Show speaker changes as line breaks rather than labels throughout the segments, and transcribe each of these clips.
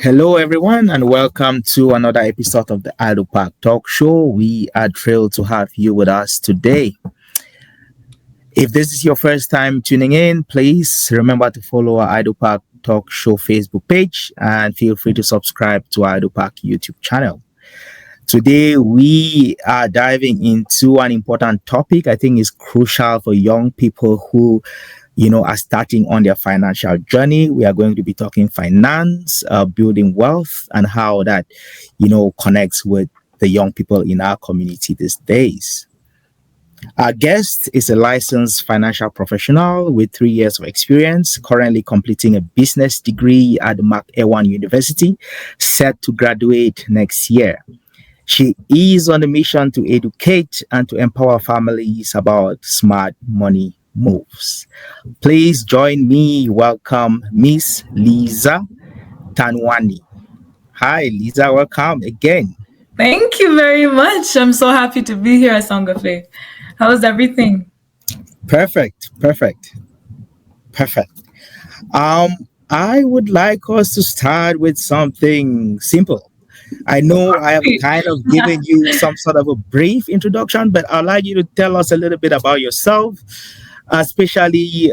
Hello, everyone, and welcome to another episode of the Idlepark Talkshow. We are thrilled to have you with us today. If this is your first time tuning in, please remember to follow our Idlepark Talkshow Facebook page and feel free to subscribe to our Idlepark YouTube channel. Today, we are diving into an important topic I think is crucial for young people who are starting on their financial journey. We are going to be talking finance, building wealth, and how that, connects with the young people in our community these days. Our guest is a licensed financial professional with 3 years of experience, currently completing a business degree at Mark Ewan University, set to graduate next year. She is on a mission to educate and to empower families about smart money moves. Please join me. Welcome Miss Liza Tanwani. Hi, Liza. Welcome again.
Thank you very much. I'm so happy to be here at Song of Faith. How is everything?
Perfect. I would like us to start with something simple. I know I have kind of given you some sort of a brief introduction, but I'd like you to tell us a little bit about yourself, especially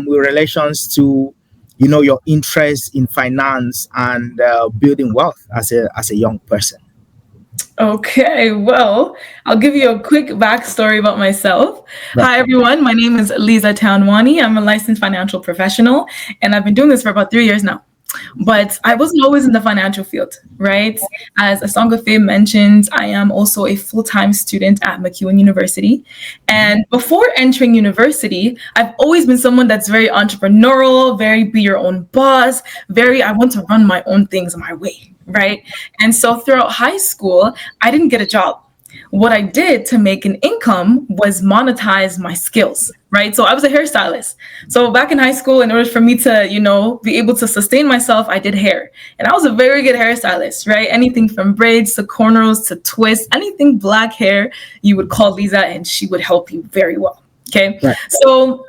with relations to, your interest in finance and building wealth as a young person.
Okay, well, I'll give you a quick backstory about myself.
Right.
Hi, everyone. My name is Liza Tanwani. I'm a licensed financial professional, and I've been doing this for about 3 years now. But I wasn't always in the financial field, right? As Asanga Faye mentioned, I am also a full-time student at McEwen University. And before entering university, I've always been someone that's very entrepreneurial, very be your own boss, I want to run my own things my way, right? And so throughout high school, I didn't get a job. What I did to make an income was monetize my skills, right? So I was a hairstylist. So back in high school, in order for me to, be able to sustain myself, I did hair. And I was a very good hairstylist, right? Anything from braids to cornrows to twists, anything black hair, you would call Liza and she would help you very well, okay?
Right.
So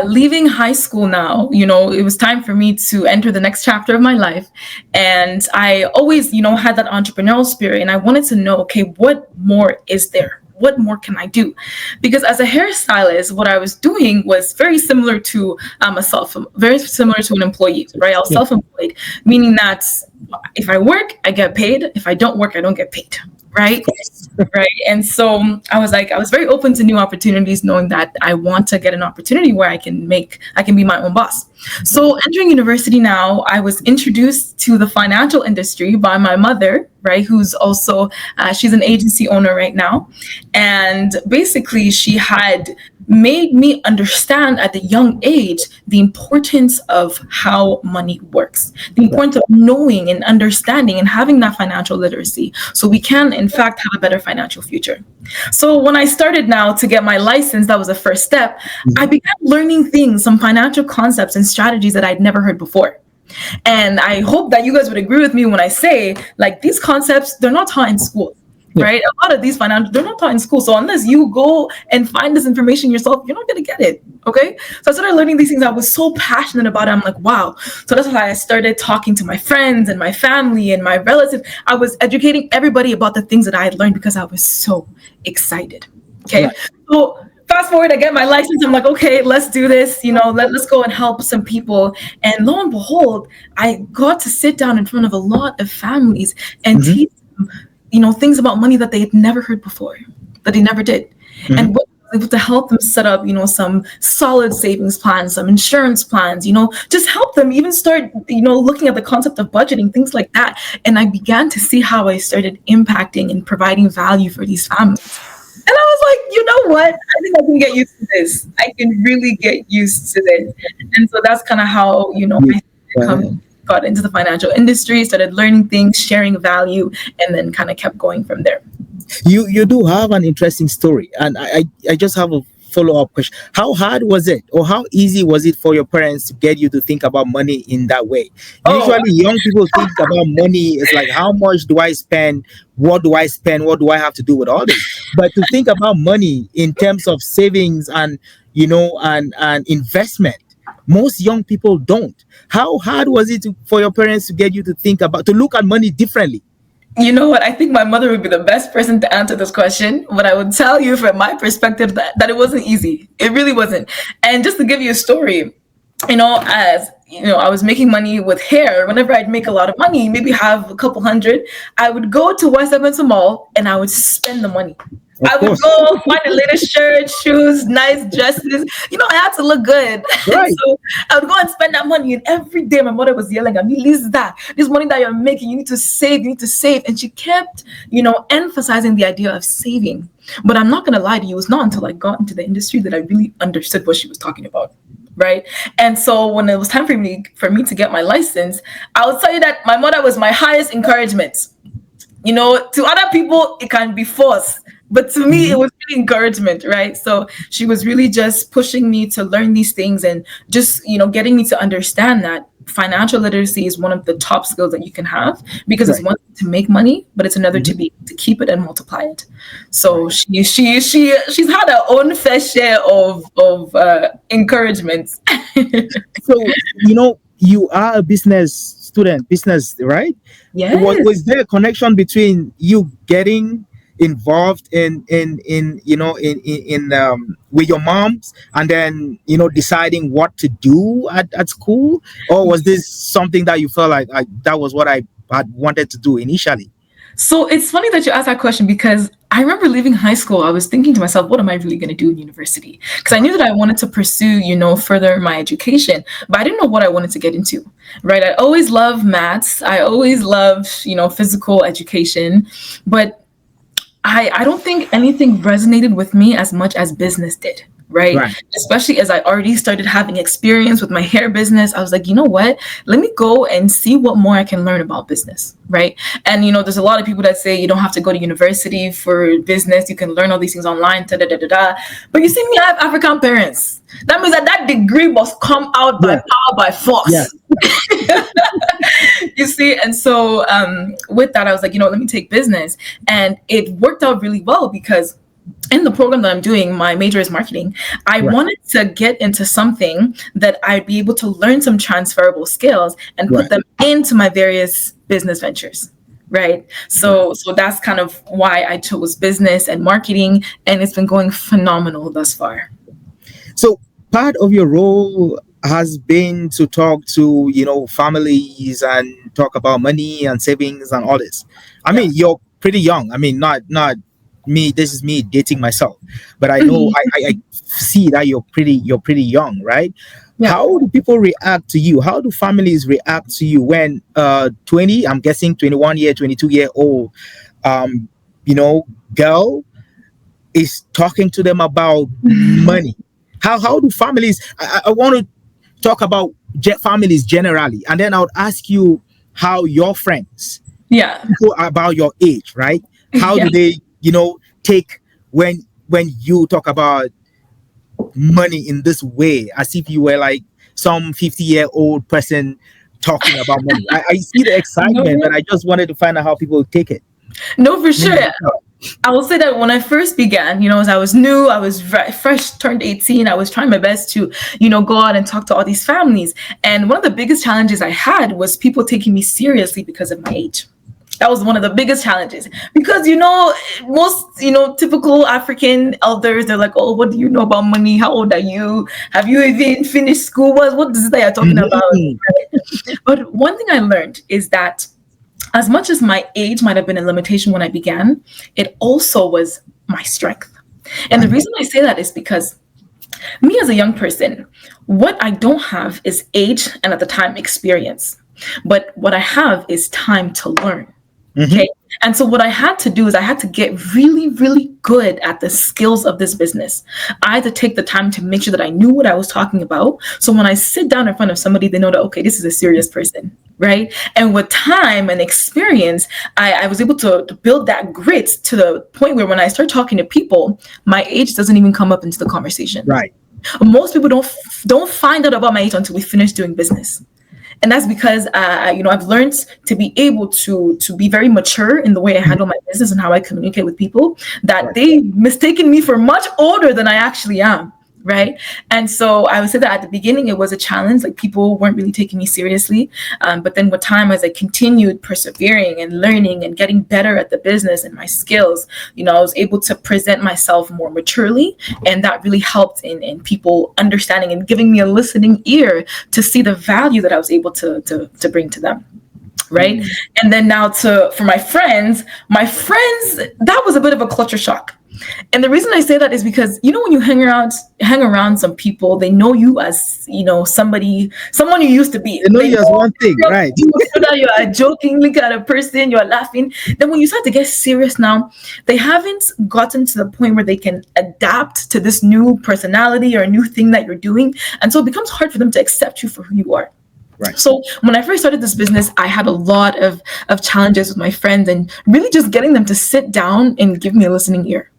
leaving high school now, it was time for me to enter the next chapter of my life. And I always, had that entrepreneurial spirit. And I wanted to know, okay, what more is there? What more can I do? Because as a hairstylist, what I was doing was very similar to very similar to an employee, right? I was self-employed, meaning that if I work, I get paid. If I don't work, I don't get paid. Right. And so I was very open to new opportunities, knowing that I want to get an opportunity where I can be my own boss. So entering university now, I was introduced to the financial industry by my mother, right? Who's also, she's an agency owner right now. And basically she had made me understand at a young age the importance of how money works, the importance of knowing and understanding and having that financial literacy so we can, in fact, have a better financial future. So when I started now to get my license, that was the first step. I began learning things, some financial concepts and strategies that I'd never heard before. And I hope that you guys would agree with me when I say, like, these concepts, they're not taught in school. Right? A lot of these they're not taught in school. So unless you go and find this information yourself, you're not going to get it. Okay. So I started learning these things. I was so passionate about it. I'm like, wow. So that's why I started talking to my friends and my family and my relatives. I was educating everybody about the things that I had learned because I was so excited. Okay. Right. So fast forward, I get my license. I'm like, okay, let's do this. Let's go and help some people. And lo and behold, I got to sit down in front of a lot of families and teach them things about money that they had never heard before, that they never did. And what I was able to help them set up, some solid savings plans, some insurance plans, just help them even start, looking at the concept of budgeting, things like that. And I began to see how I started impacting and providing value for these families. And I was like, you know what? I think I can get used to this. I can really get used to this. And so that's kind of how, I got into the financial industry, started learning things, sharing value, and then kind of kept going from there.
You do have an interesting story, and I just have a follow-up question. How hard was it, or how easy was it for your parents to get you to think about money in that way? Usually young people think about money as like, how much do I spend? What do I spend? What do I have to do with all this? But to think about money in terms of savings and and investment, Most young people don't. How hard was it for your parents to get you to think about, to look at money differently?
You know what? I think my mother would be the best person to answer this question. But I would tell you from my perspective that it wasn't easy. It really wasn't. And just to give you a story, as I was making money with hair. Whenever I'd make a lot of money, maybe have a couple hundred, I would go to West Edmonton Mall and I would spend the money.
Of
I would
course.
go find the latest shirt, shoes, nice dresses. I had to look good.
Right.
So I would go and spend that money. And every day my mother was yelling at me, Liza, this money that you're making, you need to save, you need to save. And she kept, emphasizing the idea of saving. But I'm not going to lie to you, it was not until I got into the industry that I really understood what she was talking about. Right. And so when it was time for me to get my license, I will tell you that my mother was my highest encouragement. To other people, it can be force. But to me, it was really encouragement, right? So she was really just pushing me to learn these things and just, getting me to understand that financial literacy is one of the top skills that you can have, because it's one thing to make money, but it's another to be to keep it and multiply it. So she's had her own fair share of encouragements.
So, you are a business student, right?
Yes.
Was there a connection between you getting involved in with your moms, and then deciding what to do at school, or was this something that you felt like that was what I had wanted to do initially?
So it's funny that you asked that question, because I remember leaving high school, I was thinking to myself, what am I really going to do in university? Because I knew that I wanted to pursue, further my education, but I didn't know what I wanted to get into, right? I always loved maths. I always loved, physical education, but I don't think anything resonated with me as much as business did. Right. Especially as I already started having experience with my hair business. I was like, you know what? Let me go and see what more I can learn about business. Right. And, there's a lot of people that say you don't have to go to university for business. You can learn all these things online. Da, da, da, da, da. But you see, me, I have African parents. That means that degree must come out by power, by force. Yeah. You see, and so with that, I was like, let me take business. And it worked out really well, because in the program that I'm doing, my major is marketing. I wanted to get into something that I'd be able to learn some transferable skills and put them into my various business ventures. Right. So that's kind of why I chose business and marketing, and it's been going phenomenal thus far.
So part of your role has been to talk to, families and talk about money and savings and all this. I mean, you're pretty young. I mean, not me, this is me dating myself, but I know I see that you're pretty young, right? How do people react to you? How do families react to you when 20, I'm guessing 22-year-old girl is talking to them about money? How do families, I want to talk about families generally, and then I would ask you how your friends, people about your age, right? How do they take when you talk about money in this way, as if you were like some 50-year-old person talking about money? I see the excitement, but I just wanted to find out how people take it.
No, for sure. I will say that when I first began, as I was new, I was fresh, turned 18. I was trying my best to, go out and talk to all these families. And one of the biggest challenges I had was people taking me seriously because of my age. That was one of the biggest challenges, because, most, typical African elders, they're like, oh, what do you know about money? How old are you? Have you even finished school? What is it that you're talking about? But one thing I learned is that as much as my age might have been a limitation when I began, it also was my strength. And the reason I say that is because me as a young person, what I don't have is age and at the time experience. But what I have is time to learn. Okay. And so what I had to do is I had to get really, really good at the skills of this business. I had to take the time to make sure that I knew what I was talking about. So when I sit down in front of somebody, they know that, okay, this is a serious person, right? And with time and experience, I was able to build that grit to the point where when I start talking to people, my age doesn't even come up into the conversation.
Right.
Most people don't find out about my age until we finish doing business. And that's because, I've learned to be able to be very mature in the way I handle my business and how I communicate with people, that they mistaken me for much older than I actually am. right? And so I would say that at the beginning it was a challenge, like people weren't really taking me seriously. But then with time, as I continued persevering and learning and getting better at the business and my skills, I was able to present myself more maturely, and that really helped in people understanding and giving me a listening ear to see the value that I was able to bring to them. Right. And then now for my friends, that was a bit of a culture shock. And the reason I say that is because, when you hang around some people, they know you as, someone you used to be.
They know you as one thing, right?
That you are jokingly kind of person, you are laughing. Then when you start to get serious now, they haven't gotten to the point where they can adapt to this new personality or a new thing that you're doing. And so it becomes hard for them to accept you for who you are.
Right.
So when I first started this business, I had a lot of challenges with my friends, and really just getting them to sit down and give me a listening ear.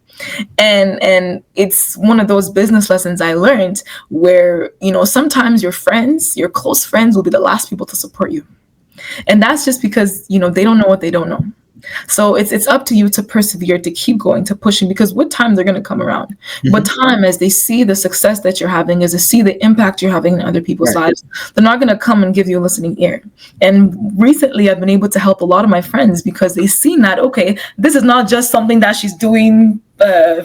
And it's one of those business lessons I learned where, sometimes your close friends will be the last people to support you. And that's just because, they don't know what they don't know. So it's up to you to persevere, to keep going, to pushing, because with time they're going to come around. Mm-hmm. But time, as they see the success that you're having, as they see the impact you're having in other people's lives, they're not going to come and give you a listening ear. And recently I've been able to help a lot of my friends because they've seen that, okay, this is not just something that she's doing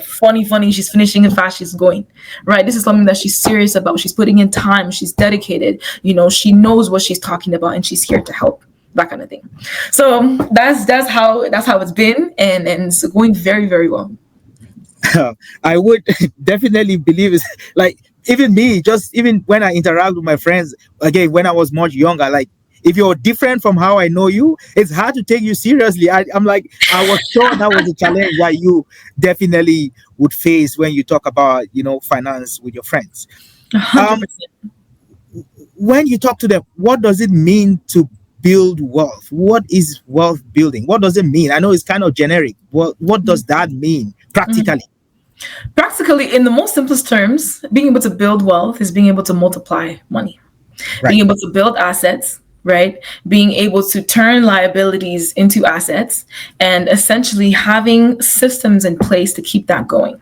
funny, she's finishing it fast, she's going, right? This is something that she's serious about. She's putting in time, she's dedicated, she knows what she's talking about, and she's here to help. That kind of thing. So that's how it's been, and it's going very, very well.
I would definitely believe it's like, even me, just even when I interact with my friends, again, when I was much younger, like, if you're different from how I know you, it's hard to take you seriously. I'm like, I was sure that was a challenge that you definitely would face when you talk about, finance with your friends.
100%.
When you talk to them, what does it mean to build wealth? What is wealth building? What does it mean? I know it's kind of generic. What does that mean practically?
Practically, in the most simplest terms, being able to build wealth is being able to multiply money, being able to build assets, right? Being able to turn liabilities into assets, and essentially having systems in place to keep that going,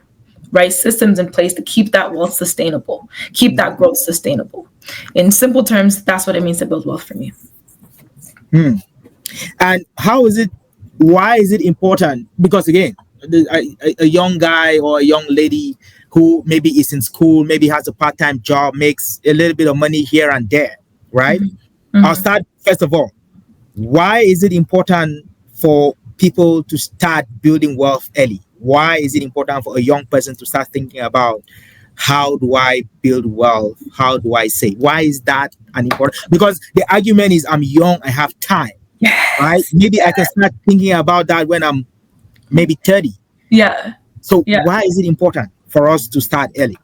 right? Systems in place to keep that wealth sustainable, keep that growth sustainable. In simple terms, that's what it means to build wealth for me.
And why is it important? Because again, a young guy or a young lady who maybe is in school, maybe has a part-time job, makes a little bit of money here and there, right? Mm-hmm. I'll start, first of all, why is it important for people to start building wealth early? Why is it important for a young person to start thinking about, how do I build wealth? How do I save? Why is that an important? Because the argument is, I'm young, I have time, right? Maybe I can start thinking about that when I'm maybe 30.
Yeah.
So why is it important for us to start early?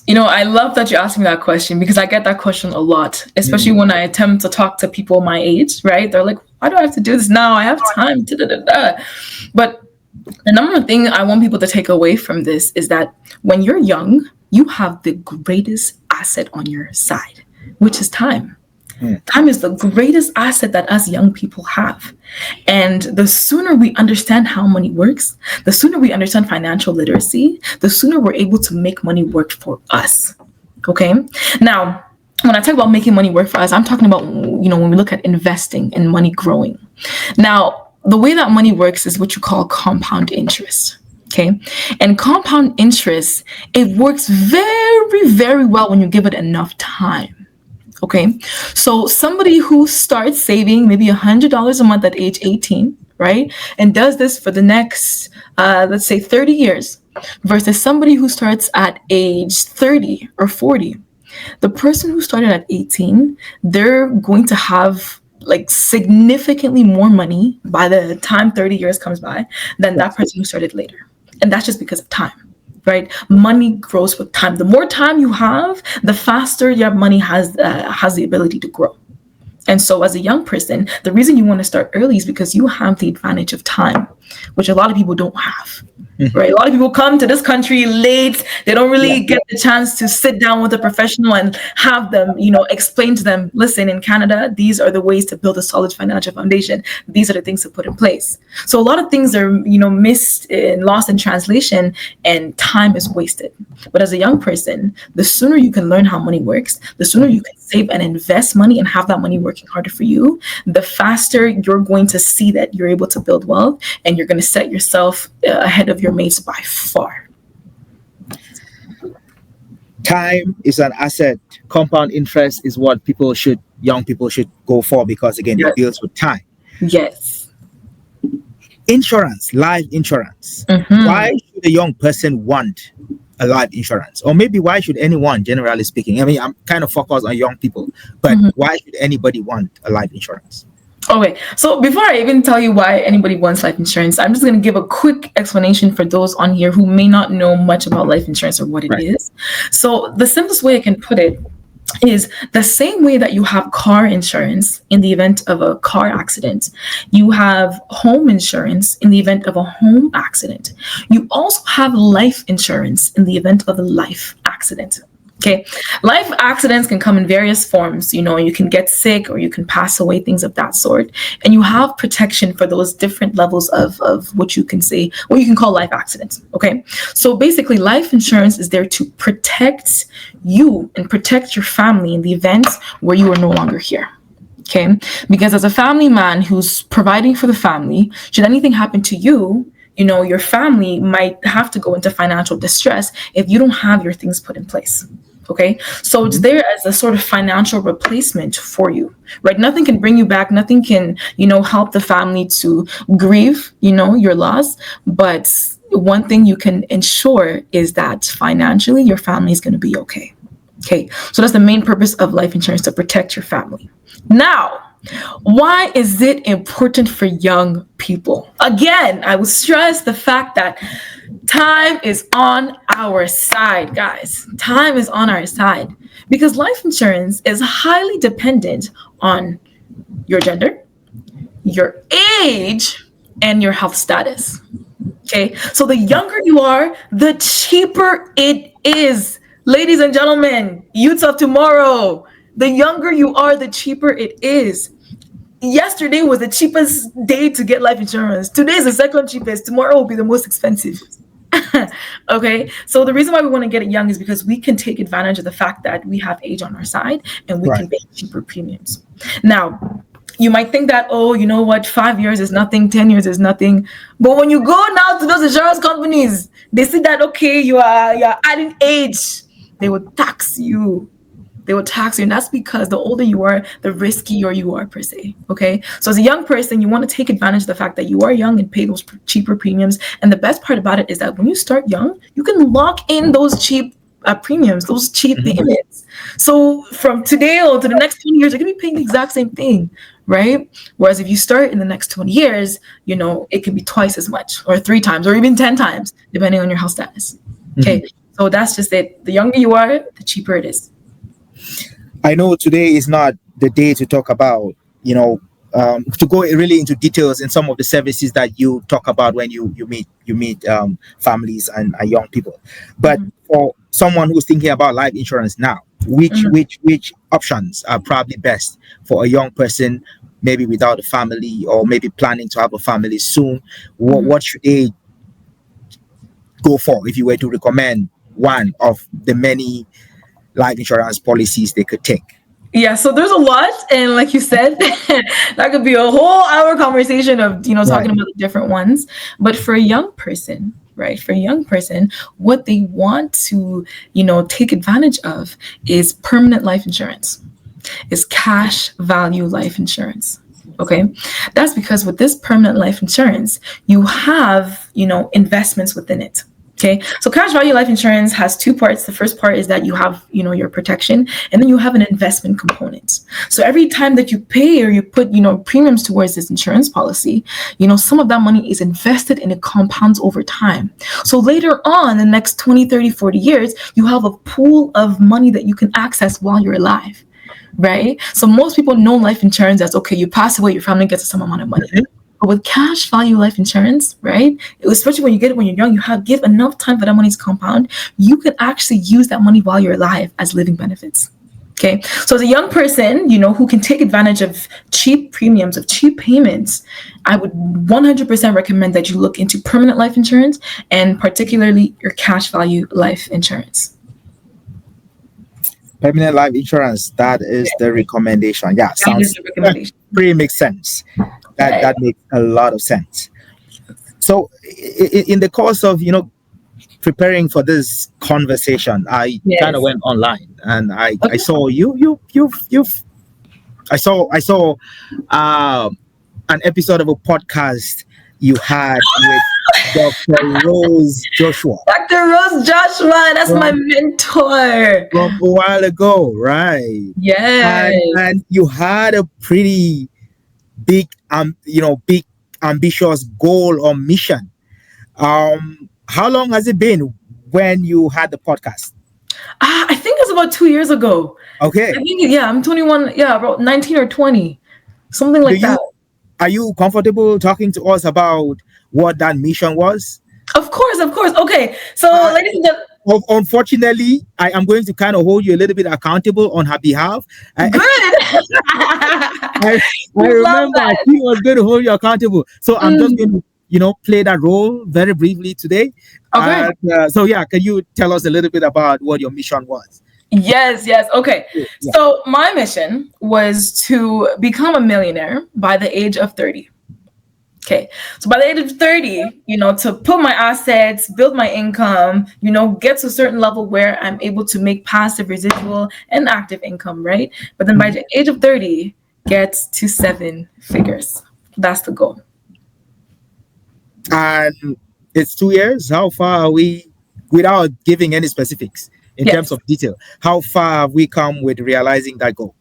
I love that you asked me that question, because I get that question a lot, especially when I attempt to talk to people my age, right? They're like, why do I have to do this now? I have time. But the number one thing I want people to take away from this is that when you're young, you have the greatest asset on your side, which is time. Time is the greatest asset that us young people have. And the sooner we understand how money works, the sooner we understand financial literacy, the sooner we're able to make money work for us. Okay? Now, when I talk about making money work for us, I'm talking about, when we look at investing and money growing. Now, the way that money works is what you call compound interest. Okay. And compound interest, it works very, very well when you give it enough time. Okay. So somebody who starts saving maybe $100 a month at age 18, right? And does this for the next, let's say 30 years versus somebody who starts at age 30 or 40. The person who started at 18, they're going to have like significantly more money by the time 30 years comes by than that person who started later. And that's just because of time, right? Money grows with time. The more time you have, the faster your money has the ability to grow. And so as a young person, the reason you want to start early is because you have the advantage of time, which a lot of people don't have, right? A lot of people come to this country late. They don't really get the chance to sit down with a professional and have them, explain to them, listen, in Canada, these are the ways to build a solid financial foundation. These are the things to put in place. So a lot of things are, missed and lost in translation, and time is wasted. But as a young person, the sooner you can learn how money works, the sooner you can save and invest money and have that money working harder for you, the faster you're going to see that you're able to build wealth, and you're going to set yourself ahead of your mates by far.
Time is an asset. Compound interest is what young people should go for, because again, it deals with time.
Yes.
Insurance, life insurance.
Mm-hmm.
Why should a young person want a life insurance? Or maybe why should anyone, generally speaking? I mean, I'm kind of focused on young people, but why should anybody want a life insurance?
Okay, so before I even tell you why anybody wants life insurance, I'm just going to give a quick explanation for those on here who may not know much about life insurance or what it is. So the simplest way I can put it is the same way that you have car insurance in the event of a car accident, you have home insurance in the event of a home accident. You also have life insurance in the event of a life accident. Okay, life accidents can come in various forms. You can get sick or you can pass away, things of that sort. And you have protection for those different levels of what you can call life accidents. Okay, so basically life insurance is there to protect you and protect your family in the event where you are no longer here. Okay, because as a family man who's providing for the family, should anything happen to you, your family might have to go into financial distress if you don't have your things put in place. Okay, so it's there as a sort of financial replacement for you, right? Nothing can bring you back. Nothing can, help the family to grieve, your loss. But one thing you can ensure is that financially your family is going to be okay. Okay, so that's the main purpose of life insurance, to protect your family. Now, why is it important for young people? Again, I will stress the fact that time is on our side, guys. Time is on our side because life insurance is highly dependent on your gender, your age, and your health status. Okay, so the younger you are, the cheaper it is. Ladies and gentlemen, youths of tomorrow, the younger you are, the cheaper it is. Yesterday was the cheapest day to get life insurance. Today is the second cheapest. Tomorrow will be the most expensive. Okay, so the reason why we want to get it young is because we can take advantage of the fact that we have age on our side and we can pay cheaper premiums. Now, you might think that, 5 years is nothing, 10 years is nothing. But when you go now to those insurance companies, they see that, okay, you're adding age. They will tax you. And that's because the older you are, the riskier you are, per se. Okay, so as a young person, you want to take advantage of the fact that you are young and pay those cheaper premiums. And the best part about it is that when you start young, you can lock in those cheap premiums, those cheap payments. So from today or to the next 20 years, you're going to be paying the exact same thing, right? Whereas if you start in the next 20 years, it can be twice as much or 3 times or even 10 times, depending on your health status. Okay, so that's just it. The younger you are, the cheaper it is.
I know today is not the day to talk about, to go really into details in some of the services that you talk about when you meet families and young people. But for someone who's thinking about life insurance now, which options are probably best for a young person, maybe without a family or maybe planning to have a family soon? What should they go for if you were to recommend one of the many life insurance policies they could take?
Yeah, so there's a lot, and like you said, that could be a whole hour conversation of talking about the different ones. But for a young person, what they want to take advantage of is permanent life insurance, is cash value life insurance. Okay, that's because with this permanent life insurance, you have investments within it. Okay, so cash value life insurance has 2 parts. The first part is that you have, your protection, and then you have an investment component. So every time that you pay or you put, premiums towards this insurance policy, some of that money is invested and it compounds over time. So later on, the next 20, 30, 40 years, you have a pool of money that you can access while you're alive, right? So most people know life insurance as, okay, you pass away, your family gets some amount of money. But with cash value life insurance, right? Especially when you get it when you're young, you have give enough time for that money to compound. You can actually use that money while you're alive as living benefits. Okay. So as a young person, who can take advantage of cheap premiums, of cheap payments, I would 100% recommend that you look into permanent life insurance and particularly your cash value life insurance.
Permanent life insurance, that is the recommendation. Yeah,
That is
sounds
the recommendation.
pretty makes sense. That
Right.
that makes a lot of sense. So in the course of preparing for this conversation, I kind of
Yes.
went online and I
Okay.
saw you've I saw uh, an episode of a podcast you had with Dr. Rose Joshua
Dr. Rose Joshua, that's my
from
mentor.
a while ago, right?
Yes.
And you had a pretty big ambitious goal or mission. How long has it been when you had the podcast?
I think it's about 2 years ago. I
Okay.
think, yeah, I'm 21. Yeah, about 19 or 20, something
Do
like that.
you Are you comfortable talking to us about what that mission was?
Of course, of course. Okay, so
Uh,
ladies and gentlemen,
Unfortunately, I am going to kind of hold you a little bit accountable on her behalf.
good.
I, I
We love
remember
that.
she was going to hold you accountable. So I'm just
Mm,
going to, play that role very briefly today.
okay.
So yeah, can you tell us a little bit about what your mission was?
Yes, yes. Okay.
Yeah.
So my mission was to become a millionaire by the age of 30. Okay. So by the age of 30, to put my assets, build my income, get to a certain level where I'm able to make passive, residual, and active income, right? But then by the age of 30, get to 7 figures. That's the goal.
And it's 2 years. How far are we, without giving any specifics in terms
Yes.
of detail, how far have we come with realizing that goal?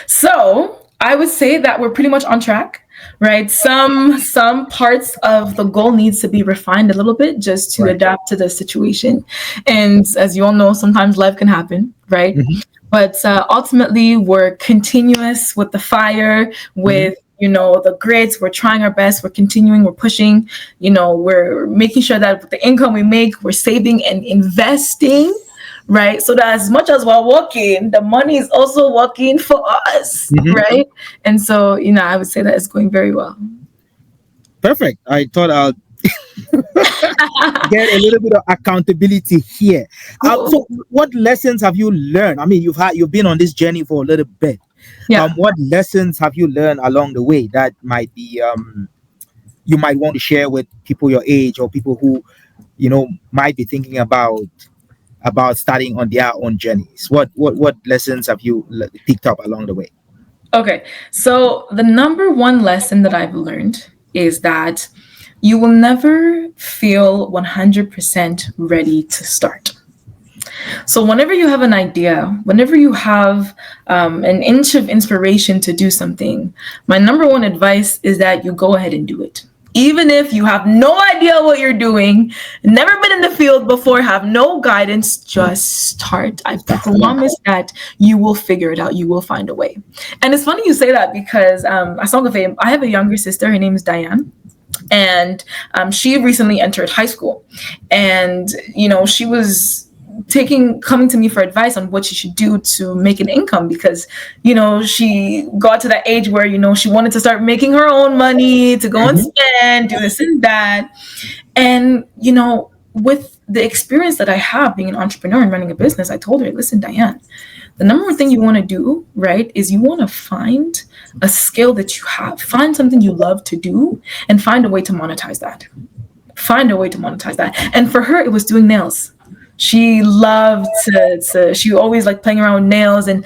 So I would say that we're pretty much on track, right? Some parts of the goal needs to be refined a little bit just to
Right.
adapt to the situation. And as you all know, sometimes life can happen, right?
Mhm.
But ultimately, we're continuous with the fire, with the grits. We're trying our best. We're continuing. We're pushing. We're making sure that with the income we make, we're saving and investing, right? So that as much as we're working, the money is also working for us,
Mhm.
right? And so, I would say that it's going very well.
Perfect. I thought I'll get a little bit of accountability here.
Cool.
So, what lessons have you learned? I mean, you've been on this journey for a little bit.
Yeah.
What lessons have you learned along the way that might be you might want to share with people your age or people who might be thinking about starting on their own journeys? What lessons have you picked up along the way?
Okay. So the number one lesson that I've learned is that you will never feel 100% ready to start. So whenever you have an idea, whenever you have an inch of inspiration to do something, my number one advice is that you go ahead and do it. Even if you have no idea what you're doing, never been in the field before, have no guidance, just start. I promise that you will figure it out. You will find a way. And it's funny you say that because I have a younger sister. Her name is Diane. And she recently entered high school. And, she was coming to me for advice on what she should do to make an income because she got to that age where she wanted to start making her own money to go and
Mhm.
spend, do this and that. And with the experience that I have being an entrepreneur and running a business, I told her, listen, Diane, the number one thing you want to do, right, is you want to find a skill that you have, find something you love to do, and find a way to monetize that. Find a way to monetize that. And for her, it was doing nails. She loved she always liked playing around with nails. And,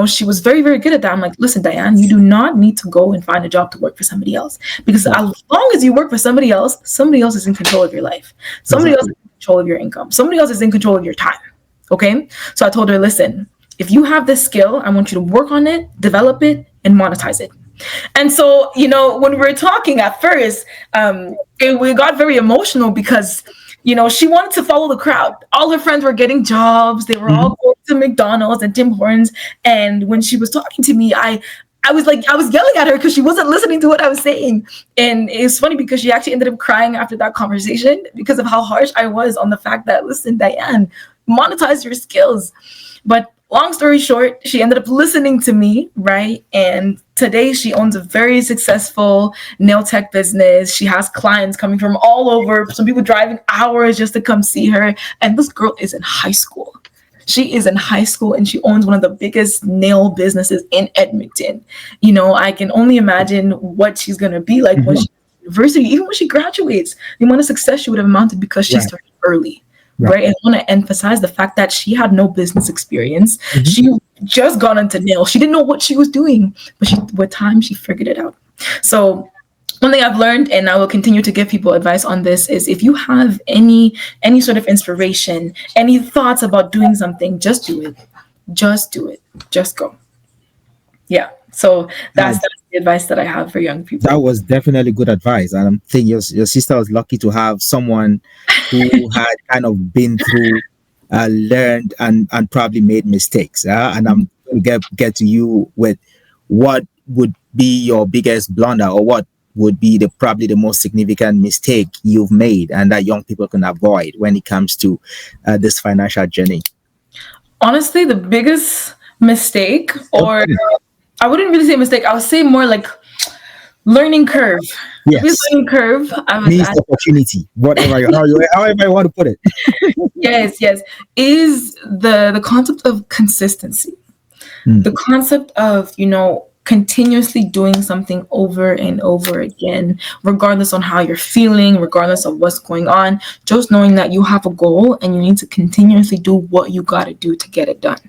she was very, very good at that. I'm like, listen, Diane, you do not need to go and find a job to work for somebody else. Because
Yeah,
as long as you work for somebody else is in control of your life. Somebody else is
exactly.
in control of your income. Somebody else is in control of your time. Okay. So I told her, listen, if you have this skill, I want you to work on it, develop it, and monetize it. And so, when we were talking at first, we got very emotional because, she wanted to follow the crowd. All her friends were getting jobs. They were
Mhm.
all going to McDonald's and Tim Hortons. And when she was talking to me, I I was yelling at her because she wasn't listening to what I was saying. And it's funny because she actually ended up crying after that conversation because of how harsh I was on the fact that, listen, Diane, monetize your skills. But long story short, she ended up listening to me, right? And today she owns a very successful nail tech business. She has clients coming from all over, some people driving hours just to come see her. And this girl is in high school. She is in high school and she owns one of the biggest nail businesses in Edmonton. I can only imagine what she's going to be like when she's in university, even when she graduates, the amount of success she would have amounted because she started early. Right. And I want to emphasize the fact that she had no business experience. She just got into nails. She didn't know what she was doing, but with time, she figured it out. So one thing I've learned, and I will continue to give people advice on this, is if you have any sort of inspiration, any thoughts about doing something, just do it. Just do it. Just go. Yeah. So that's the advice that I have for young people.
That was definitely good advice. And I'm thinking your sister was lucky to have someone who had kind of been through, learned, and probably made mistakes. And I'm going to get to you with what would be your biggest blunder, or what would be probably the most significant mistake you've made and that young people can avoid when it comes to this financial journey.
Honestly, the biggest mistake, or I wouldn't really say mistake, I would say more like learning curve.
Yes.
Learning curve.
Missed opportunity, however you want to put it.
Yes. Is the concept of consistency. The concept of, continuously doing something over and over again, regardless on how you're feeling, regardless of what's going on, just knowing that you have a goal and you need to continuously do what you got to do to get it done.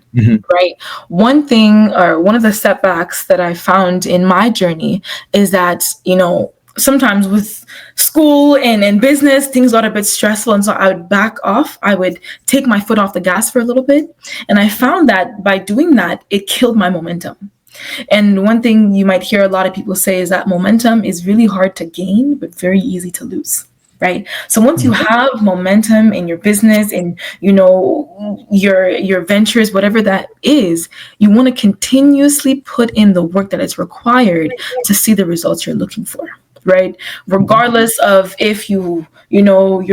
Right. One thing, or one of the setbacks that I found in my journey is that, sometimes with school and business, things got a bit stressful. And so I would back off. I would take my foot off the gas for a little bit. And I found that by doing that, it killed my momentum. And one thing you might hear a lot of people say is that momentum is really hard to gain, but very easy to lose. Right. So once you have momentum in your business and, your ventures, whatever that is, you want to continuously put in the work that is required to see the results you're looking for. Right. Regardless of if you're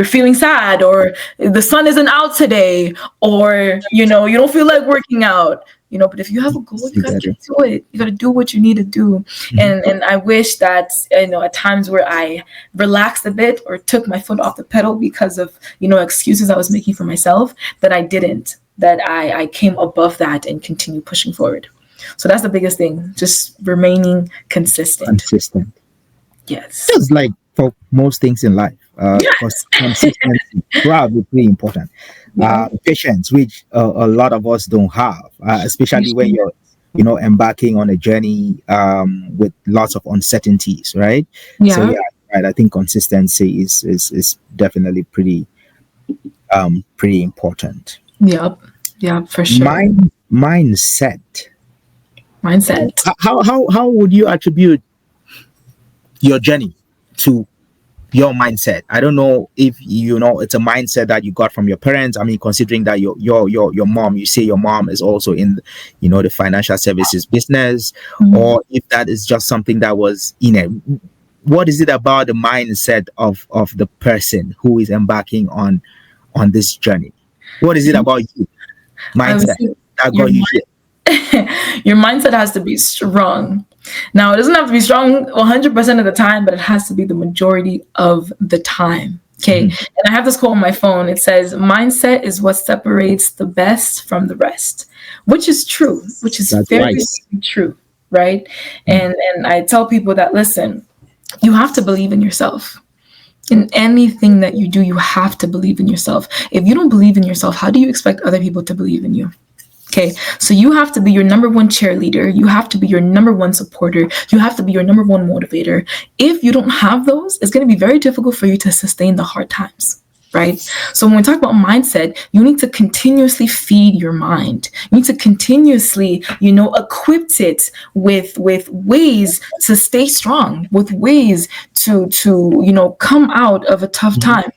feeling sad, or the sun isn't out today, or, you don't feel like working out. But if you have a goal, you gotta get to it. You gotta do what you need to do. And I wish that, at times where I relaxed a bit or took my foot off the pedal because of, excuses I was making for myself, that I didn't, that I came above that and continue pushing forward. So that's the biggest thing, just remaining consistent. Yes.
Just like for most things in life, consistency probably pretty important. Patience, which a lot of us don't have, especially when you're embarking on a journey with lots of uncertainties, right?
Yeah.
So right. I think consistency is definitely pretty important.
Yep, for sure.
Mindset. How would you attribute your journey to your mindset? I don't know if it's a mindset that you got from your parents. I mean, considering that your mom, you say your mom is also in the financial services business, or if that is just something that was what is it about the mindset of the person who is embarking on this journey? What is it about you mindset that got you here?
Your mindset has to be strong. Now, it doesn't have to be strong 100% of the time, but it has to be the majority of the time. Okay. And I have this quote on my phone. It says, mindset is what separates the best from the rest, which is true, which is very true. Right. And I tell people that, listen, you have to believe in yourself. In anything that you do, you have to believe in yourself. If you don't believe in yourself, how do you expect other people to believe in you? Okay, so you have to be your number one cheerleader. You have to be your number one supporter. You have to be your number one motivator. If you don't have those, it's going to be very difficult for you to sustain the hard times, right? So when we talk about mindset, you need to continuously feed your mind. You need to continuously, equip it with ways to stay strong, with ways to come out of a tough time.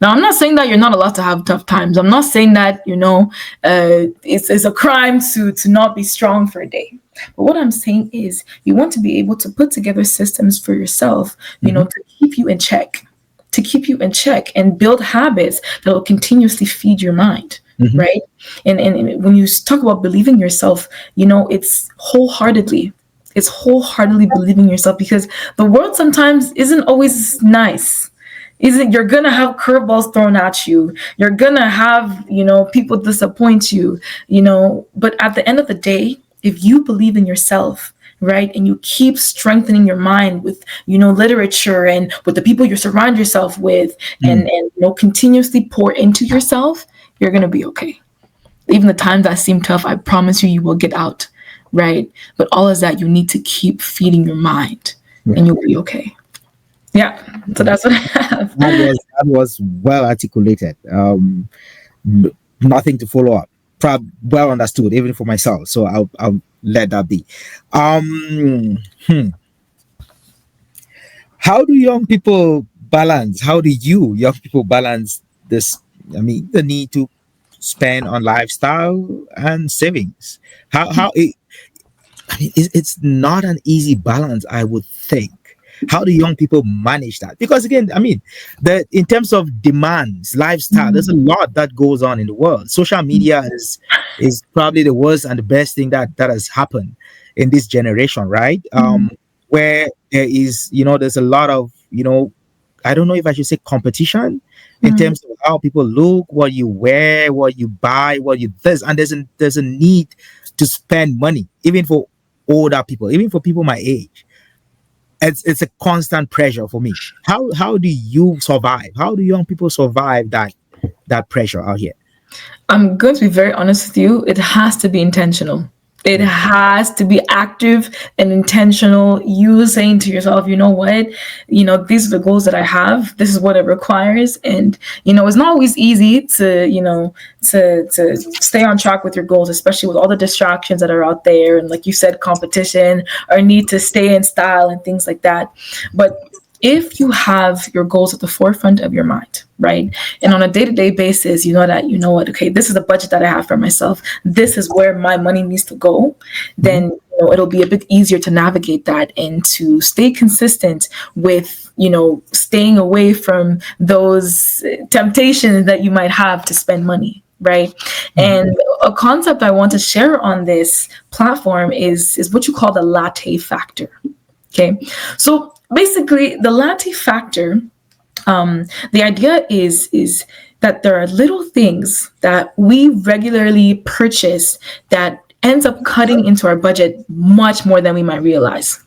Now, I'm not saying that you're not allowed to have tough times. I'm not saying that, it's a crime to not be strong for a day. But what I'm saying is, you want to be able to put together systems for yourself,
Mm-hmm.
to keep you in check, and build habits that will continuously feed your mind,
Mm-hmm.
right? And when you talk about believing yourself, it's wholeheartedly believing yourself, because the world sometimes isn't always nice. Isn't You're gonna have curveballs thrown at you. You're gonna have, people disappoint you, but at the end of the day, if you believe in yourself, right, and you keep strengthening your mind with, literature, and with the people you surround yourself with, and continuously pour into yourself, you're gonna be okay. Even the times that seem tough, I promise you, you will get out, right? But all is that you need to keep feeding your mind,
Yeah.
and you'll be okay. Yeah. So that's what I have.
That was well articulated. Nothing to follow up. Well understood, even for myself. So I'll let that be. Um, hmm. How do young people balance? How do you young people balance this? I mean, the need to spend on lifestyle and savings. How it, I mean, it's not an easy balance, I would think. How do young people manage that? Because again, I mean, the in terms of demands, lifestyle, there's a lot that goes on in the world. Social media is probably the worst and the best thing that has happened in this generation, right? Where there is, there's a lot of, I don't know if I should say competition in
Mm,
terms of how people look, what you wear, what you buy, what you this, and there's a need to spend money, even for older people, even for people my age. It's a constant pressure for me. How do you survive? How do young people survive that pressure out here?
I'm going to be very honest with you. It has to be intentional. It
Mm.
has to be active and intentional. You saying to yourself, you know what, these are the goals that I have. This is what it requires, and it's not always easy to, to stay on track with your goals, especially with all the distractions that are out there, and like you said, competition, or need to stay in style and things like that. But if you have your goals at the forefront of your mind, right? And on a day-to-day basis, you know that, what, okay, this is the budget that I have for myself. This is where my money needs to go.
Mhm.
Then, it'll be a bit easier to navigate that and to stay consistent with, staying away from those temptations that you might have to spend money. Right.
Mhm.
And a concept I want to share on this platform is what you call the latte factor. Okay. So basically, the latte factor, the idea is that there are little things that we regularly purchase that ends up cutting into our budget much more than we might realize.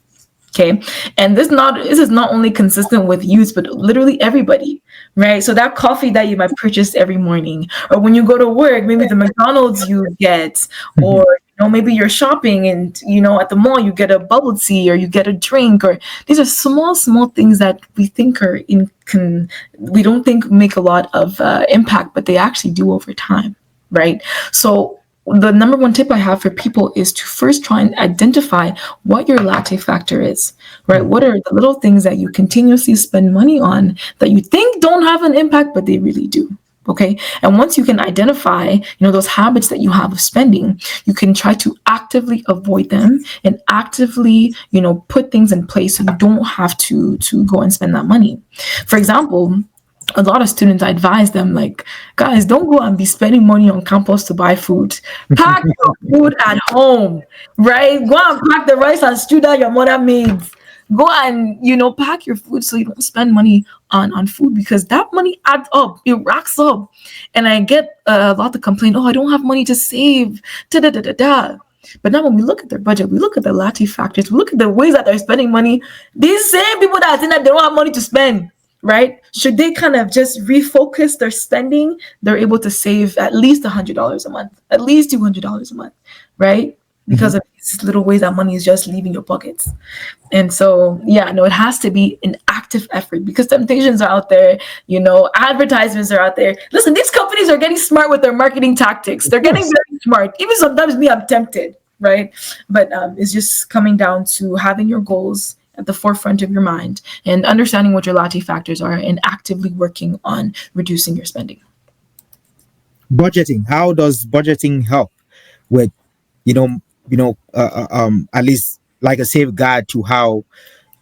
Okay. And this is not only consistent with youth, but literally everybody, right? So that coffee that you might purchase every morning, or when you go to work, maybe the McDonald's you get,
Mhm.
or maybe you're shopping and at the mall you get a bubble tea or you get a drink, or these are small things that we think are we don't think make a lot of impact, but they actually do over time, right? So the number one tip I have for people is to first try and identify what your latte factor is, right?
Mhm.
What are the little things that you continuously spend money on that you think don't have an impact, but they really do? Okay. And once you can identify, those habits that you have of spending, you can try to actively avoid them and actively, put things in place so you don't have to go and spend that money. For example, a lot of students, I advise them, like, guys, don't go and be spending money on campus to buy food. Pack your food at home, right? Go and pack the rice and stew that your mother made. Go and pack your food so you don't spend money on food, because that money adds up, it racks up. And I get a lot of complaint, oh, I don't have money to save, da da da da da. But now when we look at their budget, we look at the latte factors, we look at the ways that they're spending money. These same people that are saying that they don't have money to spend, right? Should they kind of just refocus their spending, they're able to save at least $100 a month, at least $200 a month, right? Because
Mhm.
of these little ways that money is just leaving your pockets. And so, yeah, no, it has to be an active effort, because temptations are out there, advertisements are out there. Listen, these companies are getting smart with their marketing tactics.
Of
They're getting
course.
very smart. Even sometimes me, I'm tempted, right? But it's just coming down to having your goals at the forefront of your mind and understanding what your latte factors are and actively working on reducing your spending.
Budgeting. How does budgeting help with, you know, at least like a safeguard to how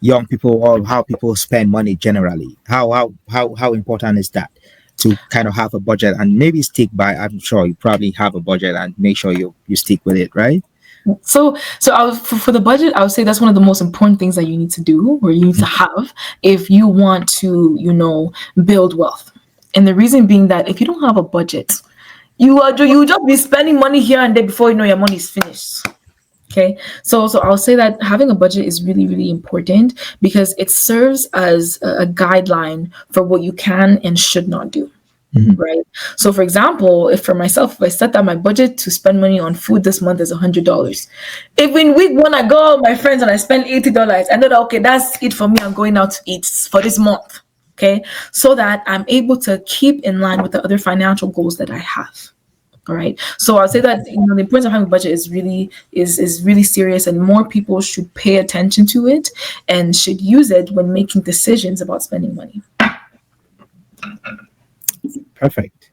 young people or how people spend money generally? How important is that to kind of have a budget and maybe stick by? I'm sure you probably have a budget and make sure you stick with it, right?
So for the budget, I would say that's one of the most important things that you need to do, or you need to have, if you want to, build wealth. And the reason being that if you don't have a budget, you just be spending money here and there before you know your money is finished. Okay, so I'll say that having a budget is really, really important because it serves as a guideline for what you can and should not do. Right. So, for example, if for myself, if I set that my budget to spend money on food this month is $100, if in week one I go out with my friends and I spend $80, I know that okay, that's it for me. I'm going out to eat for this month. Okay, so that I'm able to keep in line with the other financial goals that I have. All right. So I'll say that the importance of having a budget is really serious, and more people should pay attention to it and should use it when making decisions about spending money.
Perfect.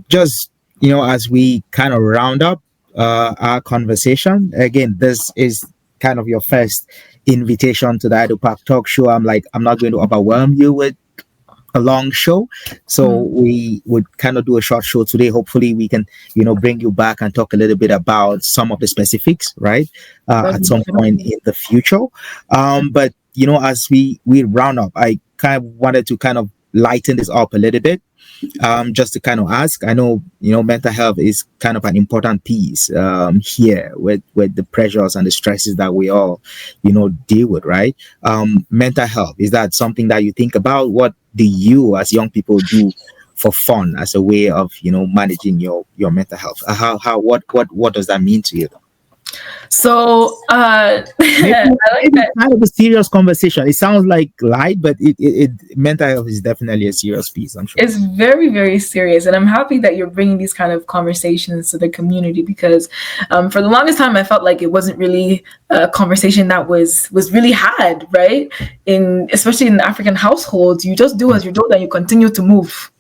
Just as we kind of round up our conversation again, this is kind of your first invitation to the Idlepark Talk Show. I'm not going to overwhelm you with a long show, so we would kind of do a short show today. Hopefully we can bring you back and talk a little bit about some of the specifics, right, at some point in the future. But as we round up, I kind of wanted to kind of lighten this up a little bit, just to kind of ask. I know mental health is kind of an important piece here with the pressures and the stresses that we all deal with, right? Mental health, is that something that you think about? What do you as young people do for fun as a way of managing your mental health? What does that mean to you?
So I like that.
Kind of a serious conversation. It sounds like light, but it mental health is definitely a serious piece, I'm sure.
It's very, very serious, and I'm happy that you're bringing these kind of conversations to the community because for the longest time I felt like it wasn't really a conversation that was really had, right? Especially in African households, you just do as you're told and you continue to move.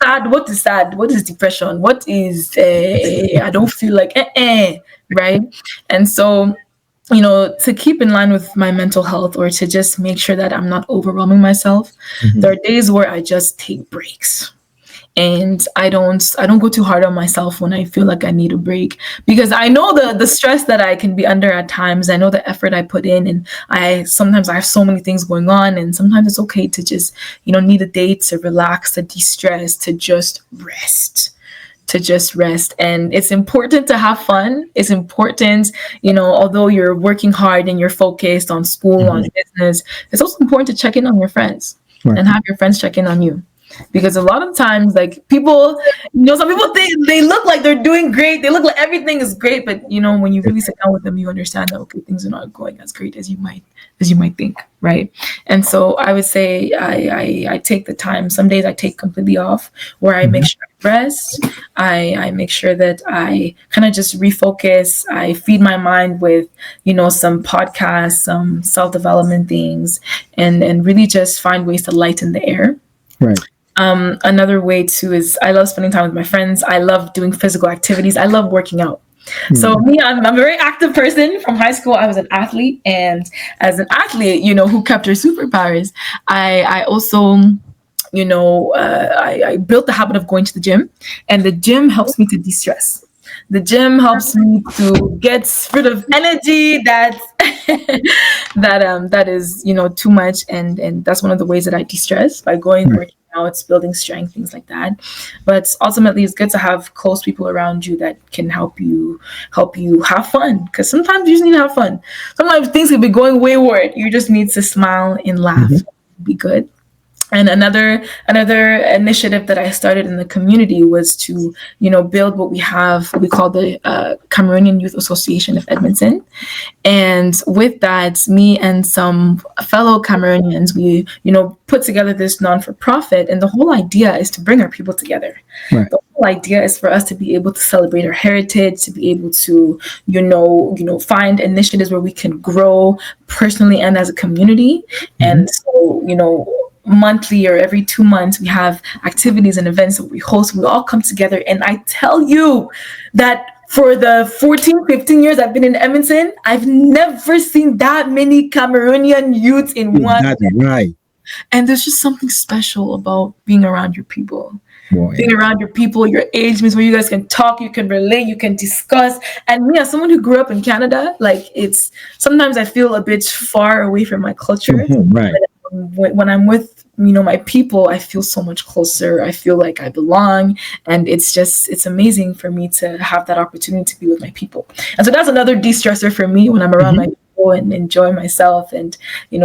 Sad. What is sad? What is depression? What is I don't feel like right? And so to keep in line with my mental health, or to just make sure that I'm not overwhelming myself, there are days where I just take breaks. And I don't go too hard on myself when I feel like I need a break, because I know the stress that I can be under at times. I know the effort I put in, and sometimes I have so many things going on, and sometimes it's okay to just need a day to relax, to de-stress, to just rest. And it's important to have fun. It's important, although you're working hard and you're focused on school, on business, it's also important to check in on your friends, right, and have your friends check in on you. Because a lot of times, like people, some people think they look like they're doing great. They look like everything is great, but when you really sit down with them, you understand that okay, things are not going as great as you might think, right? And so I would say I take the time. Some days I take completely off, where I make sure I rest. I make sure that I kind of just refocus. I feed my mind with some podcasts, some self-development things, and really just find ways to lighten the air.
Right.
Another way too is I love spending time with my friends. I love doing physical activities. I love working out. So me, I'm a very active person. From high school, I was an athlete, and as an athlete, who kept her superpowers, I also, I built the habit of going to the gym, and the gym helps me to de-stress. The gym helps me to get rid of energy that that is too much, and that's one of the ways that I de-stress, by going working out, building strength, things like that. But ultimately, it's good to have close people around you that can help you have fun, because sometimes you just need to have fun. Sometimes things can be going wayward. You just need to smile and laugh, be good. And another initiative that I started in the community was to, build what we call the Cameroonian Youth Association of Edmonton. And with that, me and some fellow Cameroonians, we, put together this non-for-profit. And the whole idea is to bring our people together. Right. The whole idea is for us to be able to celebrate our heritage, to be able to, find initiatives where we can grow personally and as a community. And so, monthly or every 2 months, we have activities and events that we host. We all come together, and I tell you that For the 14, 15 years I've been in Edmonton, I've never seen that many Cameroonian youths in one.
That's right.
And there's just something special about being around your people.
Boy.
Being around your people, your age means where you guys can talk, you can relate, you can discuss. And me, as someone who grew up in Canada, like it's sometimes I feel a bit far away from my culture.
Right.
But when I'm with my people, I feel so much closer. I feel like I belong, and it's amazing for me to have that opportunity to be with my people. And so that's another de-stressor for me when I'm around my people and enjoy myself and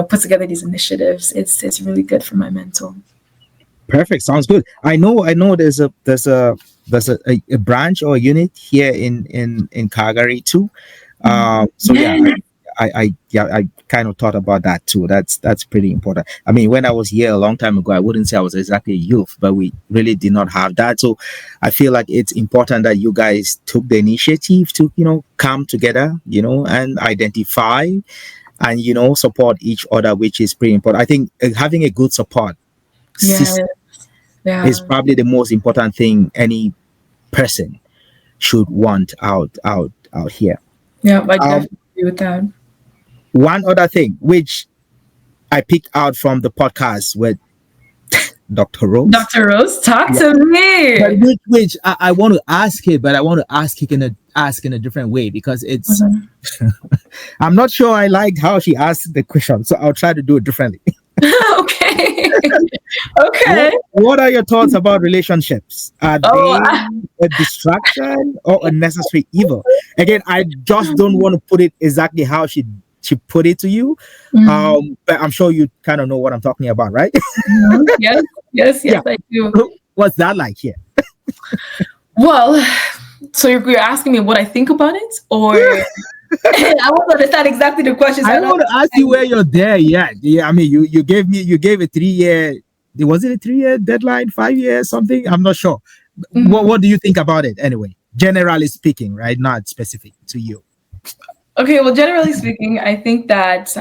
put together these initiatives. It's really good for my mental.
Perfect. Sounds good. I know. There's a branch or a unit here in Calgary too. So yeah, I kind of thought about that too. That's pretty important. I mean, when I was here a long time ago, I wouldn't say I was exactly a youth, but we really did not have that. So I feel like it's important that you guys took the initiative to come together, and identify and support each other, which is pretty important. I think having a good support system is probably the most important thing any person should want out here.
Yeah, I definitely agree with that.
One other thing which I picked out from the podcast with Dr. Rose.
Dr. Rose, talk to me.
Which I want to ask it, but I want to ask it in a different way because it's I'm not sure I liked how she asked the question, so I'll try to do it differently.
Okay. Okay.
What are your thoughts about relationships? Are they a distraction or a necessary evil? Again, I just don't want to put it exactly how she put it to you. But I'm sure you kind of know what I'm talking about, right?
Yes, I do.
What's that like here?
Well, so you're asking me what I think about it, or I want to understand exactly the question.
I want to ask you where you're there yet. Yeah, I mean, you gave a 3-year. Was it a 3-year deadline, 5 years, something? I'm not sure. What do you think about it anyway? Generally speaking, right? Not specific to you.
Okay, well, generally speaking, I think that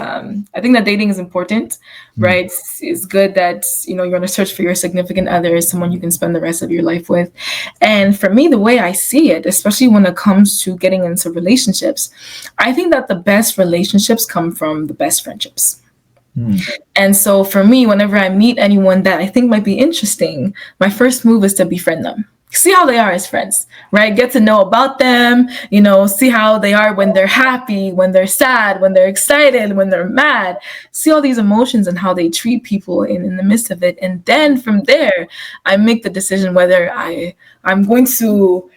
dating is important, right? It's good that you're on a search for your significant other, someone you can spend the rest of your life with. And for me, the way I see it, especially when it comes to getting into relationships, I think that the best relationships come from the best friendships. And so for me, whenever I meet anyone that I think might be interesting, my first move is to befriend them. See how they are as friends, right? Get to know about them, see how they are when they're happy, when they're sad, when they're excited, when they're mad. See all these emotions and how they treat people in the midst of it. And then from there, I make the decision whether I'm going to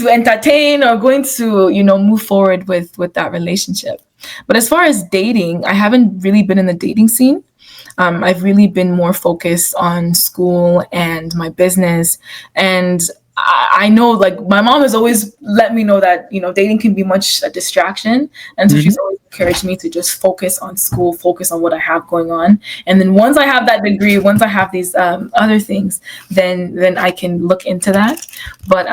entertain or going to, move forward with that relationship. But as far as dating, I haven't really been in the dating scene. I've really been more focused on school and my business. And I know, like, my mom has always let me know that, dating can be much a distraction. And so she's always encouraged me to just focus on school, focus on what I have going on. And then once I have that degree, once I have these other things, then I can look into that. But,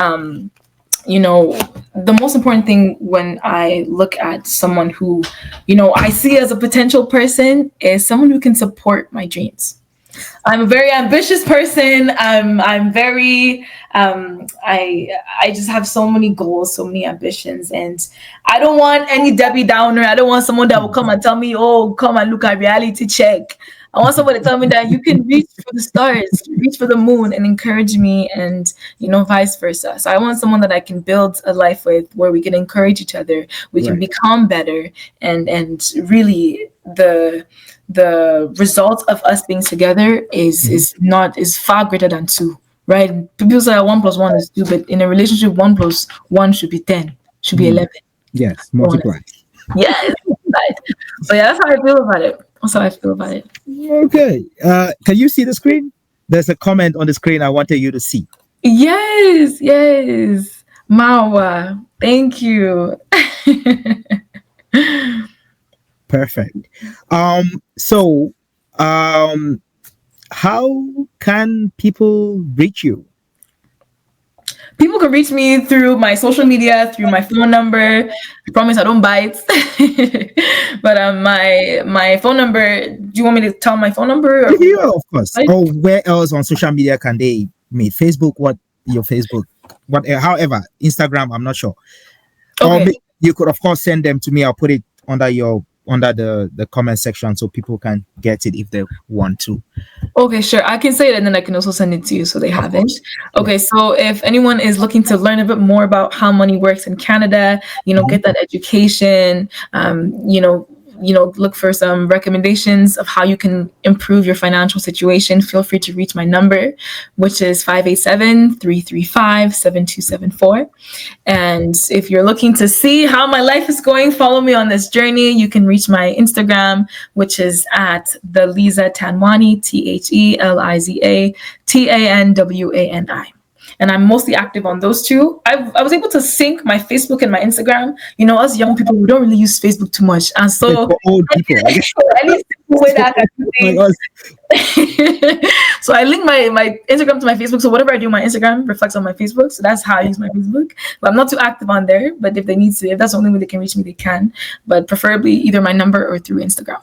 the most important thing when I look at someone who, I see as a potential person is someone who can support my dreams. I'm a very ambitious person. I'm very, I just have so many goals, so many ambitions, and I don't want any Debbie Downer. I don't want someone that will come and tell me, oh, come and look at reality check. I want someone to tell me that you can reach for the stars, reach for the moon, and encourage me, and vice versa. So I want someone that I can build a life with, where we can encourage each other, we can become better, and really the result of us being together is far greater than 2, right? People say 1 + 1 is 2, but in a relationship, 1 + 1 should be 10, should be 11.
Yes, multiply.
Yes, right. So yeah, that's how I feel about it. That's how I feel about it.
Okay. Can you see the screen? There's a comment on the screen I wanted you to see.
Yes. Mawa, thank you.
Perfect. So how can people reach you?
People can reach me through my social media, through my phone number. I promise I don't bite. But my phone number, do you want me to tell my phone number?
Yeah, of course. Or where else on social media can they meet? Facebook, what your Facebook, however, Instagram, I'm not sure. Or
Okay.
you could, of course, send them to me. I'll put it under the comment section so people can get it if they want to.
Okay, sure. I can say it and then I can also send it to you so they
Of
have it.
course. Yeah.
Okay, so if anyone is looking to learn a bit more about how money works in Canada,
Mhm.
get that education, look for some recommendations of how you can improve your financial situation, feel free to reach my number, which is 587-335-7274. And if you're looking to see how my life is going, follow me on this journey. You can reach my Instagram, which is at the Liza Tanwani, TheLizaTanwani. And I'm mostly active on those two. I was able to sync my Facebook and my Instagram. Us young people, we don't really use Facebook too much. And
It's
so
for old people. I guess
any simple way
it's for
that I
old
can do
people like
things.
us.
So I link my Instagram to my Facebook. So whatever I do, my Instagram reflects on my Facebook. So that's how I use my Facebook. But I'm not too active on there. But if they need to, if that's the only way they can reach me, they can. But preferably either my number or through Instagram.